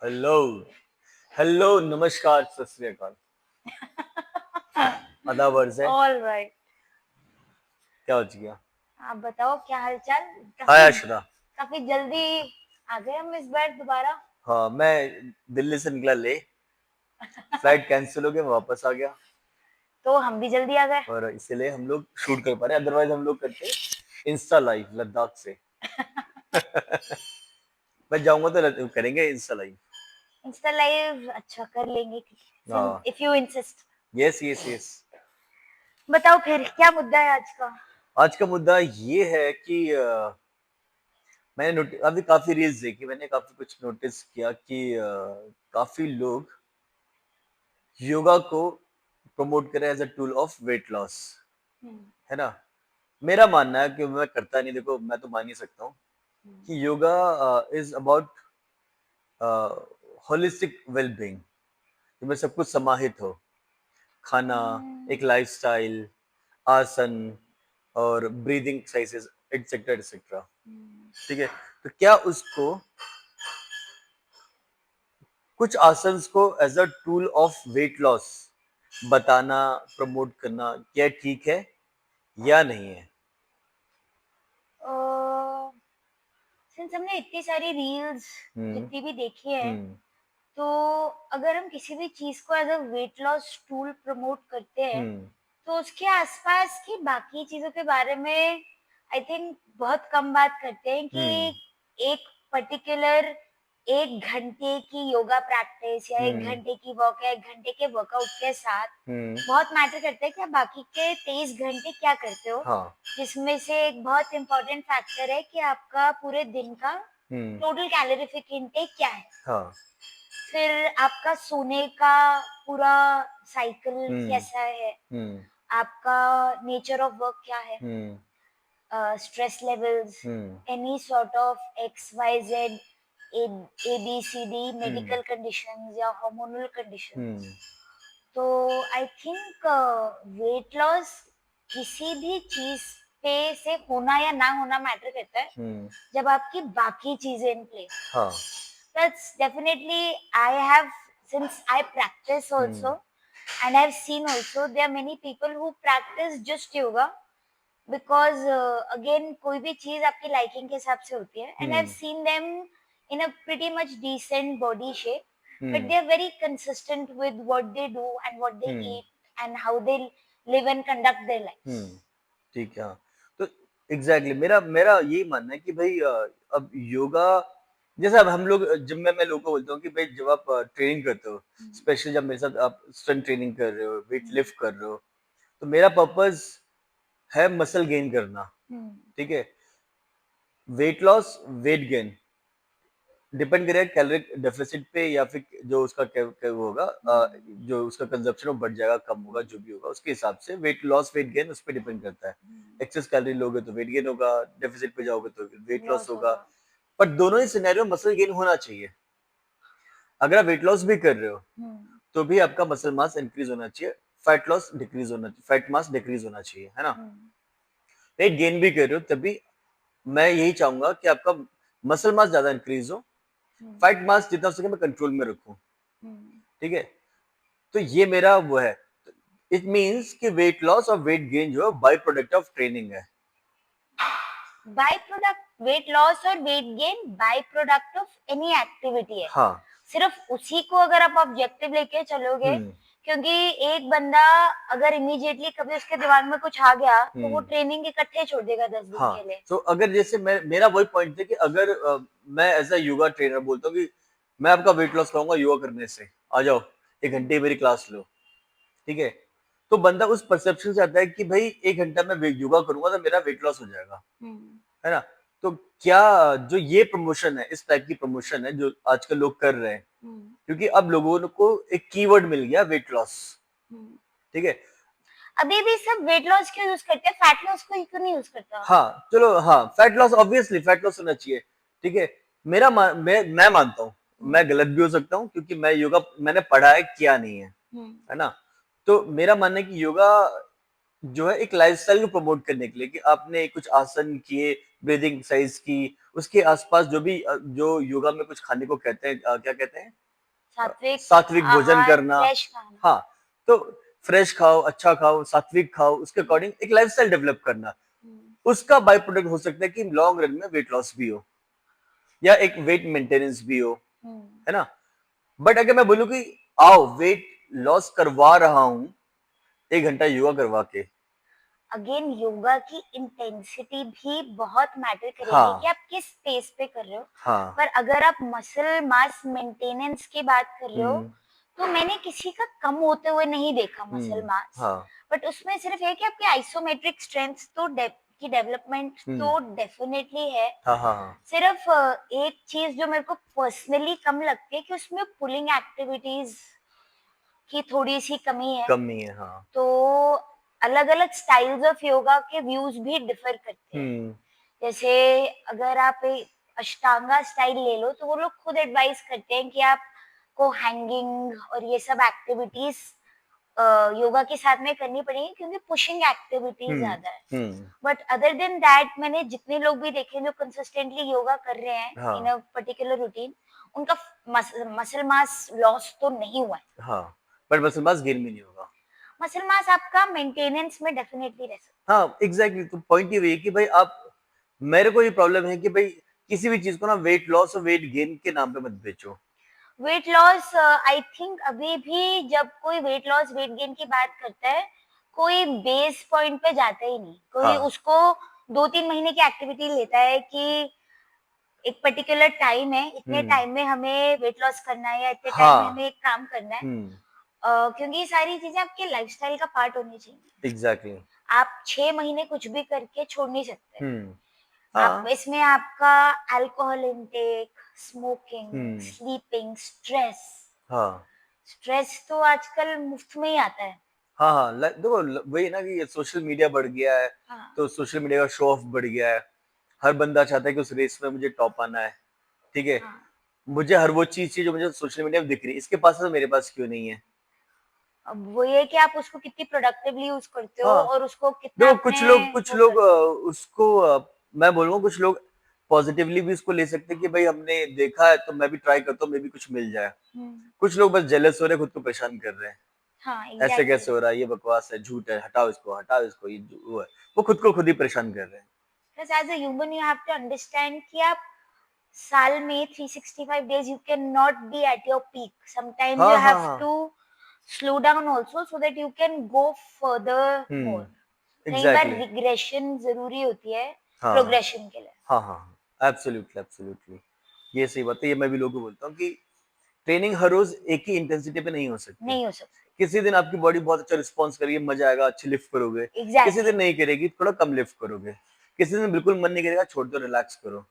Hello. Hello, नमस्कार, सत श्री अकाल। आदाब अर्ज है। All right. क्या हो गया? आप बताओ क्या हालचाल। हाय काफी अशरा। काफी जल्दी आ गए हम इस बार दोबारा। हाँ, मैं दिल्ली से निकला ले, फ्लाइट कैंसिल हो गया, मैं वापस आ गया तो हम भी जल्दी आ गए। और इसीलिए हम लोग शूट कर पा रहे हैं, अदरवाइज हम लोग करते इंस्टा लाइव लद्दाख से। मैं जाऊंगा तो करेंगे इंस्टा लाइव। इंस्टा लाइव अच्छा कर लेंगे हाँ, if you insist. Yes yes yes. बताओ फिर क्या मुद्दा है आज का। आज का मुद्दा ये है कि मैंने अभी काफी रील्स देखी, मैंने काफी कुछ नोटिस किया कि काफी लोग योगा को प्रमोट करें as a tool of weight loss, hmm, है ना। मेरा मानना है कि मैं करता नहीं, देखो मैं तो मान ही सकता हूँ कि yoga is about holistic wellbeing, जिसमें सब कुछ समाहित हो, खाना, हम्म, एक लाइफस्टाइल, आसन और breathing exercises etcetera etcetera. Hmm. ठीक है, तो क्या उसको कुछ आसन्स को as a tool of weight loss बताना, प्रमोट करना, क्या ठीक है या नहीं है? सिंस हमने इतनी सारी रील्स हम्म। जितनी भी देखी है, हम्म। तो अगर हम किसी भी चीज को as a weight loss tool promote करते हैं, हम्म। तो उसके आसपास की बाकी चीजों के बारे में आई थिंक बहुत कम बात करते हैं हम्म। कि एक पर्टिकुलर 1 घंटे की योगा प्रैक्टिस या एक हम्म। घंटे की वॉक या 1 घंटे के वर्कआउट के साथ हम्म। बहुत मैटर करता है कि आप बाकी के 23 घंटे क्या करते हो, हाँ। जिसमें से एक बहुत इंपॉर्टेंट फैक्टर है कि आपका पूरे दिन का हम्म। टोटल कैलोरीफिक इनटेक क्या है। हाँ। फिर आपका सोने का पूरा साइकिल हम्म। कैसा है, हम्म। आपका नेचर ऑफ वर्क क्या है, हम्म। Stress levels, hmm. Any sort of XYZ ABCD hmm. Medical conditions या हार्मोनल कंडीशंस। हम्म। तो आई थिंक वेट लॉस किसी भी चीज पे से होना या ना होना मैटर करता है, हम्म। जब आपकी बाकी चीजें इन प्लेस हो। हाँ। That's definitely I have, since I practice hmm. also, and I've seen also there are many people who practice just yoga because again कोई भी चीज आपकी liking के हिसाब से होती है, and I've hmm. seen them in a pretty much decent body shape, but hmm. they are very consistent with what they do and what they hmm. eat and how they live and conduct their lives. हम्म। ठीक है, हाँ। तो exactly मेरा मेरा यही मानना है कि भाई अब योगा, जैसे अब हम लोग जिम में, मैं लोगों को बोलता हूँ कि भाई जब आप ट्रेनिंग करते हो, स्पेशली जब मेरे साथ आप स्ट्रेंथ ट्रेनिंग कर रहे हो, वेट लिफ्ट कर रहे हो, तो मेरा पर्पस है मसल गेन करना। Hmm. ठीक है, weight loss, weight gain depend करेगा कैलोरिक डेफिसिट पे, या फिर जो उसका वो होगा, जो उसका कंजप्शन वो बढ़ जाएगा, कम होगा, जो भी होगा उसके हिसाब से वेट लॉस वेट गेन उस पर डिपेंड करता है। एक्सेस कैलोरी लोगे तो वेट गेन होगा, डेफिसिट पे जाओगे तो वेट लॉस Loss होगा। होगा। पर दोनों ही सिनेरियो मसल गेन होना चाहिए। अगर आप वेट लॉस भी कर रहे हो Hmm. तो भी आपका मसल मास इंक्रीज होना चाहिए, फैट लॉस डिक्रीज होना चाहिए, फैट मास डिक्रीज होना चाहिए, है ना। Hmm. वेट गेन भी कर रहे हो तभी मैं यही चाहूंगा कि आपका मसल मास ज्यादा इंक्रीज हो, Hmm. फैट मास जितना हो सके मैं कंट्रोल में रखूं। Hmm. ठीक है, तो ये मेरा वो है। इट मीन्स कि वेट लॉस और वेट गेन जो है बाय प्रोडक्ट ऑफ ट्रेनिंग है। बाय प्रोडक्ट वेट लॉस और weight gain by product of any activity है। हाँ। सिर्फ उसी को अगर आप ऑब्जेक्टिव लेके चलोगे, हम्म। क्योंकि एक बंदा अगर इमीडिएटली कभी उसके दिमाग में कुछ आ गया तो वो हम्म। ट्रेनिंग इकट्ठे छोड़ देगा 10 दिन हाँ, के लिए। तो अगर जैसे मेरा वही पॉइंट है कि अगर मैं एज अ योगा ट्रेनर बोलता हूँ कि मैं आपका वेट लॉस कराऊंगा योगा करने से, आ जाओ 1 घंटे मेरी क्लास लो। ठीक है, तो बंदा उस परसेप्शन से आता है कि भाई 1 घंटा मैं योगा करूंगा तो मेरा वेट लॉस हो जाएगा, हम्म। है ना। तो क्या जो ये प्रमोशन है, इस टाइप की प्रमोशन है जो आजकल लोग कर रहे हैं, हम्म। क्योंकि अब लोगों को एक कीवर्ड मिल गया वेट लॉस। हम्म। ठीक है। अभी भी सब वेट लॉस क्यों यूज करते हैं, फैट लॉस को क्यों नहीं यूज करता। हाँ चलो, हाँ fat loss, obviously fat loss होना चाहिए। ठीक है, मैं मानता हूँ, हम्म। मैं गलत भी हो सकता हूँ क्योंकि मैं योगा मैंने पढ़ा है, किया नहीं है, हम्म। है ना। तो मेरा मानना है कि योगा जो है एक लाइफस्टाइल को प्रमोट करने के लिए कि आपने कुछ आसन किए, ब्रीदिंग एक्सरसाइज की, उसके आसपास जो भी जो योगा में कुछ खाने को कहते हैं, क्या कहते हैं, सात्विक सात्विक भोजन आहार, करना। फ्रेश खाना। हाँ, तो फ्रेश खाओ, अच्छा खाओ, सात्विक खाओ, उसके अकॉर्डिंग एक लाइफस्टाइल डेवलप करना। हम्म, उसका बाय प्रोडक्ट हो सकता है कि लॉन्ग रन में वेट लॉस भी हो या एक वेट मेंटेनेंस भी हो, हम्म। है ना? बट अगर मैं बोलूं कि आओ वेट लॉस करवा रहा हूं 1 घंटा योगा करवा के। अगेन योगा की इंटेंसिटी भी बहुत मैटर करेगी कि हाँ, आप किस स्पेस पे कर रहे हो। हाँ। पर अगर आप मसल मास मेंटेनेंस की बात कर रहे हो, हम्म, तो मैंने किसी का कम होते हुए नहीं देखा मसल मास। हाँ। बट उसमें सिर्फ है कि आपकी आइसोमेट्रिक स्ट्रेंथ तो की डेवलपमेंट हम्म, तो डेफिनेटली है। हाँ, हाँ, हाँ। सिर्फ एक चीज जो मेरे को पर्सनली कम लगती है कि उसमें पुलिंग एक्टिविटीज की थोड़ी सी कमी है। कमी है, हाँ। तो अलग अलग स्टाइल्स ऑफ योगा के व्यूज भी डिफर करते हैं। हम्म, जैसे अगर आप एक अष्टांगा स्टाइल ले लो, तो वो लोग खुद एडवाइस करते हैं कि आप को हैंगिंग और ये सब एक्टिविटीज योगा के साथ में करनी पड़ेगी, क्योंकि पुशिंग एक्टिविटीज हम्म, ज्यादा है। हम्म, बट अदर देन दैट मैंने जितने लोग भी देखे जो कंसिस्टेंटली योगा कर रहे हैं इन हाँ, अ पर्टिकुलर रूटीन, उनका मसल मास लॉस तो नहीं हुआ है। हाँ। बट बस बस गेन में नहीं होगा। मसल मास आपका मेंटेनेंस में डेफिनेटली रह सकता हाँ, एग्जैक्टली। तो पॉइंट ये है कि भाई आप, मेरे को ये प्रॉब्लम है कि भाई किसी भी चीज को ना वेट लॉस और वेट गेन के नाम पे मत बेचो। है। वेट लॉस आई थिंक अभी भी जब कोई वेट लॉस वेट गेन की बात करता है, कोई बेस पॉइंट पे जाता ही नहीं। कोई हाँ, उसको 2-3 महीने की एक्टिविटी लेता है कि एक पर्टिकुलर टाइम है, इतने हम्म, टाइम में हमें वेट लॉस करना है या इतने टाइम में हाँ, हमें एक काम करना है। हम्म, क्योंकि ये सारी चीजें आपके लाइफस्टाइल का पार्ट होनी चाहिए। एग्जैक्टली। आप 6 महीने कुछ भी करके छोड़ नहीं सकते। हम्म, आप हाँ, इसमें आपका अल्कोहल इंटेक, स्मोकिंग, हम्म, स्लीपिंग, स्ट्रेस। हाँ, स्ट्रेस तो आजकल मुफ्त में ही आता है। हाँ, हाँ। देखो, वही ना कि सोशल मीडिया बढ़ गया है, हाँ, तो सोशल मीडिया का शो ऑफ बढ़ गया है। हर बंदा चाहता है कि उस रेस में मुझे टॉप आना है, ठीक है? हाँ। मुझे हर वो चीज चाहिए जो मुझे सोशल मीडिया में दिख रही है, इसके पास है तो मेरे पास क्यों नहीं है? अब वो ये कि आप उसको कितनी प्रोडक्टिवली यूज करते हो हाँ, और उसको कितना देखो अपने कुछ वो लोग करते हो। उसको मैं बोलूंगा कुछ लोग पॉजिटिवली भी इसको ले सकते हैं कि भाई हमने देखा है तो मैं भी ट्राई करता हूँ, मे भी कुछ मिल जाए। हम्म, कुछ लोग बस जेलस हो रहे हैं, खुद को परेशान कर रहे हैं। हाँ, ऐसे एग्जैक्टली। कैसे हो रहा है, ये बकवास है, झूठ है, हटाओ इसको, ये वो है। वो खुद को खुद ही परेशान कर रहे हैं। Plus as a human you have to understand कि आप साल में 365 days you cannot be at your peak. Sometimes हाँ, you हाँ, have हाँ। to slow down also so that you can go further more. कई बार एग्जैक्टली। रिग्रेशन जरूरी होती है हाँ, प्रोग्रेशन के लिए। हाँ, हाँ। Absolutely, absolutely. ये सही बात है, ये मैं भी लोगों को बोलता हूँ कि ट्रेनिंग हर रोज एक ही इंटेंसिटी पे नहीं हो सकती। नहीं हो सकती। किसी दिन आपकी बॉडी बहुत अच्छा रिस्पॉन्स करेगी, मजा आएगा, अच्छी लिफ्ट करोगे। किसी एग्जैक्टली दिन exactly. नहीं करेगी, थोड़ा कम लिफ्ट करोगे। किसी दिन बिल्कुल मन नहीं करेगा, छोड़ दो, रिलैक्स करो।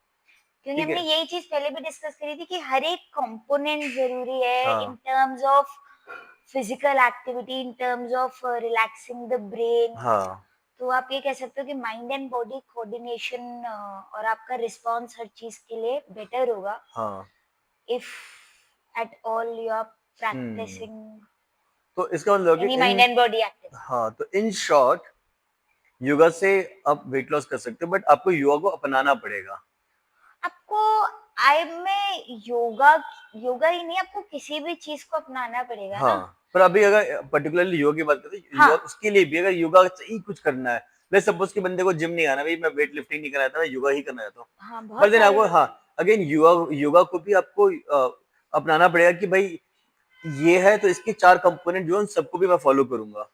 क्योंकि ठीक हमने है? यही चीज पहले भी डिस्कस करी थी कि हर एक कंपोनेंट जरूरी है इन हाँ, terms of physical activity, in terms of relaxing the brain. हाँ, तो आप ये कह सकते हो कि माइंड एंड बॉडी कोऑर्डिनेशन और आपका रिस्पॉन्स हर चीज के लिए बेटर होगा हाँ। if at all you are hmm. practicing तो इसका मतलब कि any mind and body activity. हाँ, तो इन शॉर्ट योगा से आप वेट लॉस कर सकते हो, बट आपको योगा को अपनाना पड़ेगा। आपको आई में योगा योगा ही नहीं, आपको किसी भी चीज को अपनाना पड़ेगा ना। हाँ, पर अभी अगर पर्टिकुलरली योगा की बात करें, हाँ, उसके लिए भी अगर योगा से ही कुछ करना है, लेट्स सपोज कि बंदे को जिम नहीं आना, भाई मैं वेट लिफ्टिंग नहीं करना चाहता, मैं योगा ही करना चाहता हूँ। हाँ, बट बहुत देन सारे आपको, लोग हाँ, हैं। अगेन योगा योगा को भी आपको अपनाना पड़ेगा कि भाई ये है तो इसके 4 कंपोनेंट जो है उन सबको भी मैं फॉलो करूंगा।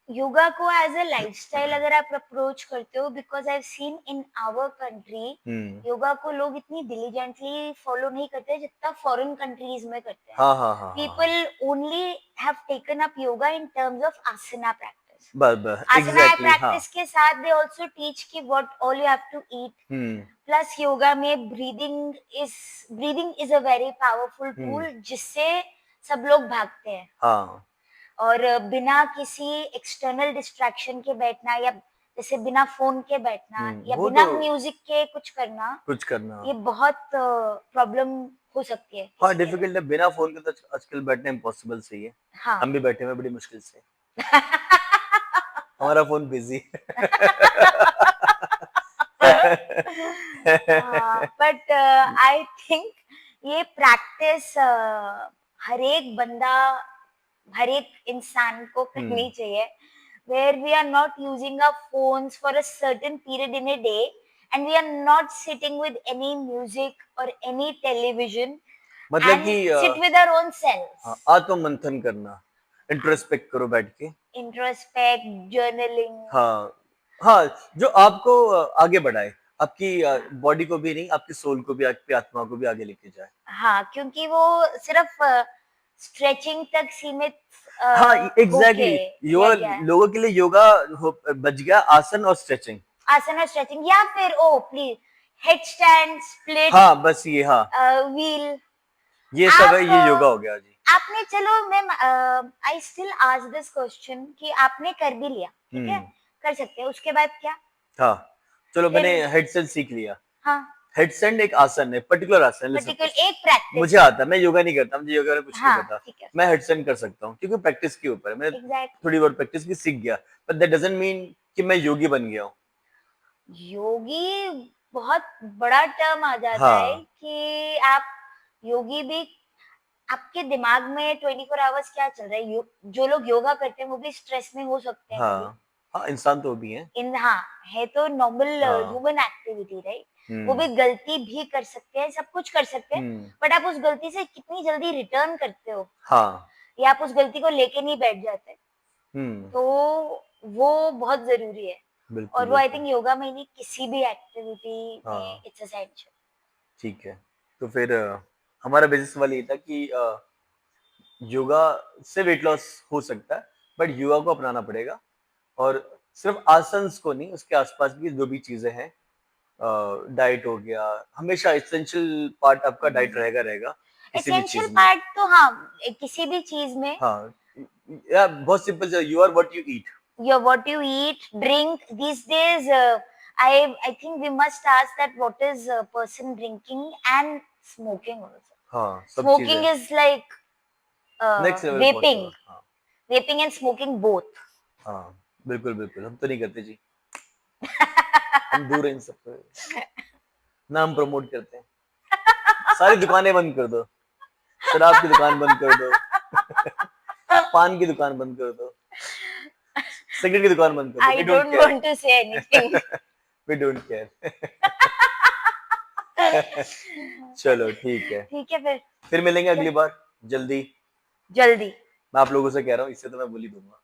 योगा को एज अ लाइफस्टाइल अगर आप अप्रोच करते हो, because I seen in our country hmm, yoga को लोग इतनी डिलीजेंटली फॉलो नहीं करते जितना फॉरेन कंट्रीज में करते हैं। हाँ, हाँ, हाँ, हाँ, हाँ। People only have taken up yoga in terms of asana practice. बस बस आसना एग्जैक्टली, हाँ। प्रैक्टिस के साथ दे आल्सो टीच कि what all you have to eat. Hmm, plus yoga में breathing is a very powerful hmm, tool जिससे सब लोग भागते हैं। हाँ, और बिना किसी एक्सटर्नल डिस्ट्रैक्शन के बैठना, या जैसे बिना फोन के बैठना या वो बिना तो म्यूजिक के कुछ करना, कुछ करना। ये बहुत प्रॉब्लम हो सकती है हाँ, किसी के लिए। डिफिकल्ट है, बिना फोन के तो आजकल बैठना इम्पॉसिबल सही है। हाँ। हम भी बैठे हुए हैं बड़ी मुश्किल से। हमारा phone busy but I think ये प्रैक्टिस हर एक बंदा, हर एक इंसान को करनी चाहिए, where we are not using our phones for a certain period in a day and we are not sitting with any music or any television मतलब and कि sit with our own selves. आत्ममंथन करना, introspect करो बैठ के। Introspect, journaling. हाँ हाँ, जो आपको आगे बढ़ाए, आपकी बॉडी को भी नहीं, आपकी सोल को भी, आपकी आत्मा को भी आगे लेके जाए। हाँ, क्योंकि वो सिर्फ स्ट्रेचिंग तक सीमित हाँ होके एग्जैक्टली, लिया गया है। लोगों के लिए योगा बच गया आसन और स्ट्रेचिंग। आसन और स्ट्रेचिंग, या फिर ओ प्लीज हेड स्टैंड, स्प्लिट हाँ बस ये, हाँ व्हील, ये सब है, आप ये योगा हो गया जी। आपने, चलो मैं I still ask this question कि आपने कर भी लिया, ठीक है, कर सकते हैं, उसके बाद क्या? हाँ चलो, फिर मैंने हेडसेट सीख लिया। हाँ, हेडसेट एक आसन है, पर्टिकुलर आसन है, पर्टिकुलर एक प्रैक्टिस मुझे आता है, मैं योगा नहीं करता, मुझे योगा में कुछ नहीं हाँ, पता, ठीक है, मैं हेडसेट कर सकता हूँ क्योंकि प्रैक्टिस के ऊपर है। मैंने एग्जैक्ट। थोड़ी बहुत प्रैक्टिस की, सीख गया, बट दैट डजंट मीन कि मैं योगी बन गया हूँ। योगी बहुत बड़ा टर्म आ जाता है हाँ कि आप योगी भी, आपके दिमाग में 24 आवर्स क्या चल रहा है? जो लोग योगा करते हैं वो भी स्ट्रेस में हो सकते हैं कभी। हाँ इंसान तो भी है। इन हाँ, है तो नॉर्मल हाँ ह्यूमन एक्टिविटी, राइट? वो भी गलती भी कर सकते हैं, सब कुछ कर सकते हैं, बट आप उस गलती से कितनी जल्दी रिटर्न करते हो, हाँ या आप उस गलती को लेके नहीं बैठ जाते, तो वो बहुत जरूरी है। और वो आई थिंक योगा में नहीं, किसी भी एक्टिविटी में इट्स एसेंशियल। ठीक है, तो फिर हमारा बेसिस वाला ये था कि योगा से वेट लॉस हो सकता है, बट योगा को अपनाना पड़ेगा, और सिर्फ आसन्स को नहीं, उसके आसपास की जो भी चीजें हैं, डाइट हो गया, हमेशा एसेंशियल पार्ट आपका डाइट रहेगा किसी भी एसेंशियल चीज में। पार्ट तो हाँ, किसी भी चीज में हाँ या बहुत simple, you are what you eat. your what you eat, drink. These days, I think we must ask that what is a person drinking and smoking also. हाँ सब Smoking चीजें is like next level vaping, पहुंचेगा। हाँ vaping and smoking both. हाँ बिल्कुल बिल्कुल, हम तो नहीं करते जी, हम दूर हैं इन सबसे, ना हम प्रमोट करते हैं। सारी दुकानें बंद कर दो, शराब की दुकान बंद कर दो, पान की दुकान बंद कर दो, सिगरेट की दुकान बंद कर दो। I don't want to say anything. We don't care. चलो ठीक है, ठीक है, फिर मिलेंगे अगली बार जल्दी। जल्दी। मैं आप लोगों से कह रहा हूँ, इससे तो मैं बोल ही दूंगा।